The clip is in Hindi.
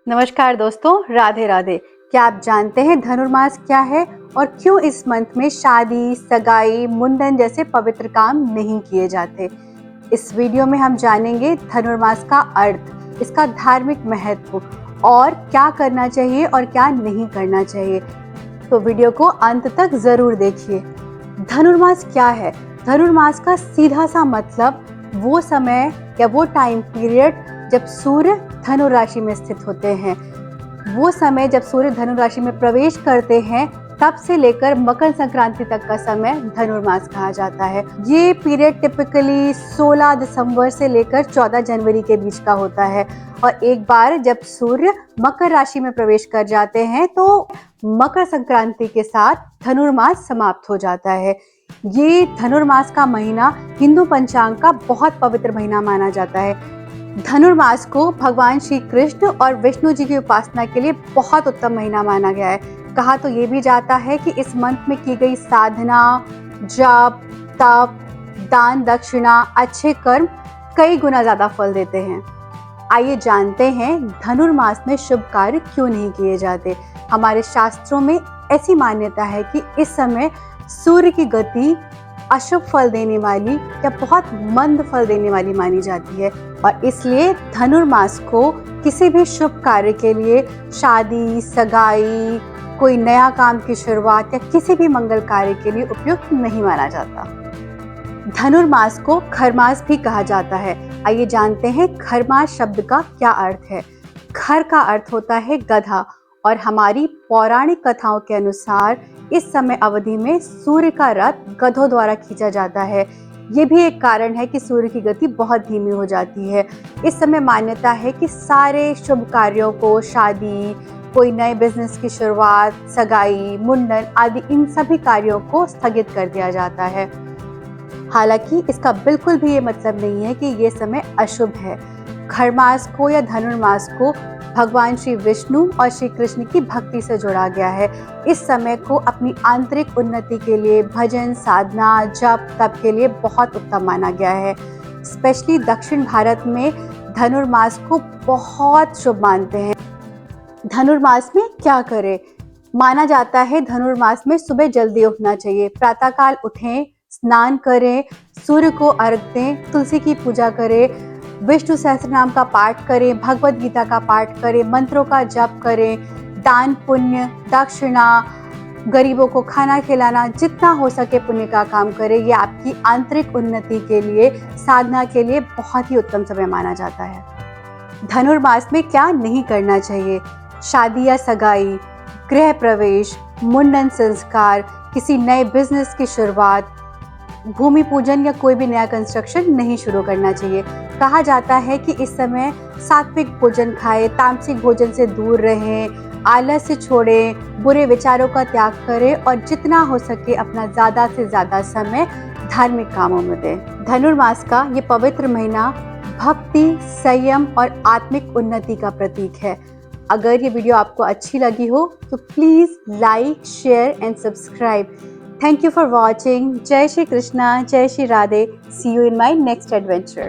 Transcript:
नमस्कार दोस्तों, राधे राधे। क्या आप जानते हैं धनुर्मास क्या है और क्यों इस मंथ में शादी, सगाई, मुंडन जैसे पवित्र काम नहीं किए जाते? इस वीडियो में हम जानेंगे धनुर्मास का अर्थ, इसका धार्मिक महत्व और क्या करना चाहिए और क्या नहीं करना चाहिए। तो वीडियो को अंत तक जरूर देखिए। धनुर्मास क्या है? धनुर्मास का सीधा सा मतलब वो समय या वो टाइम पीरियड जब सूर्य धनु राशि में स्थित होते हैं। वो समय जब सूर्य धनु राशि में प्रवेश करते हैं तब से लेकर मकर संक्रांति तक का समय धनुर्मास कहा जाता है। ये पीरियड टिपिकली 16 दिसंबर से लेकर 14 जनवरी के बीच का होता है और एक बार जब सूर्य मकर राशि में प्रवेश कर जाते हैं तो मकर संक्रांति के साथ धनुर्मास समाप्त हो जाता है। ये धनुर्मास का महीना हिंदू पंचांग का बहुत पवित्र महीना माना जाता है। धनुर्मास को भगवान श्री कृष्ण और विष्णु जी की उपासना के लिए बहुत उत्तम महीना माना गया है। कहा तो ये भी जाता है कि इस मंथ में की गई साधना, जप, तप, दान, दक्षिणा, अच्छे कर्म कई गुना ज्यादा फल देते हैं। आइए जानते हैं धनुर्मास में शुभ कार्य क्यों नहीं किए जाते। हमारे शास्त्रों में ऐसी मान्यता है कि इस समय सूर्य की गति अशुभ फल देने वाली या बहुत मंद फल देने वाली मानी जाती है और इसलिए धनुर्मास को किसी भी शुभ कार्य के लिए, शादी, सगाई, कोई नया काम की शुरुआत या किसी भी मंगल कार्य के लिए उपयुक्त नहीं माना जाता। धनुर्मास को खरमास भी कहा जाता है। आइए जानते हैं खरमास शब्द का क्या अर्थ है। खर का अर्थ होता है गधा और हमारी पौराणिक कथाओं के अनुसार इस समय अवधि में सूर्य का रथ गधों द्वारा खींचा जाता है। ये भी एक कारण है कि सूर्य की गति बहुत धीमी हो जाती है। इस समय मान्यता है कि सारे शुभ कार्यों को, शादी, कोई नए बिजनेस की शुरुआत, सगाई, मुंडन आदि इन सभी कार्यों को स्थगित कर दिया जाता है। हालांकि इसका बिल्कुल भी ये मतलब नहीं है कि ये समय अशुभ है। खरमास को या धनुर्मास को भगवान श्री विष्णु और श्री कृष्ण की भक्ति से जोड़ा गया है। इस समय को अपनी आंतरिक उन्नति के लिए, भजन, साधना, जप, तप के लिए बहुत उत्तम माना गया है। स्पेशली दक्षिण भारत में धनुर्मास को बहुत शुभ मानते हैं। धनुर्मास में क्या करें? माना जाता है धनुर्मास में सुबह जल्दी उठना चाहिए। प्रातःकाल उठें, स्नान करें, सूर्य को अर्घ दें, तुलसी की पूजा करें, विष्णु सहस्त्रनाम का पाठ करें, भगवत गीता का पाठ करें, मंत्रों का जप करें, दान पुण्य, दक्षिणा, गरीबों को खाना खिलाना, जितना हो सके पुण्य का काम करें। ये आपकी आंतरिक उन्नति के लिए, साधना के लिए बहुत ही उत्तम समय माना जाता है। धनुर्मास में क्या नहीं करना चाहिए? शादी या सगाई, गृह प्रवेश, मुंडन संस्कार, किसी नए बिजनेस की शुरुआत, भूमि पूजन या कोई भी नया कंस्ट्रक्शन नहीं शुरू करना चाहिए। कहा जाता है कि इस समय सात्विक भोजन खाएं, तामसिक भोजन से दूर रहें, आलस्य छोड़ें, बुरे विचारों का त्याग करें और जितना हो सके अपना ज़्यादा से ज़्यादा समय धार्मिक कामों में दें। धनुर्मास का ये पवित्र महीना भक्ति, संयम और आत्मिक उन्नति का प्रतीक है। अगर ये वीडियो आपको अच्छी लगी हो तो please like, share and subscribe. Thank you for watching. Jai Shri Krishna, Jai Shri Radhe. See you in my next adventure.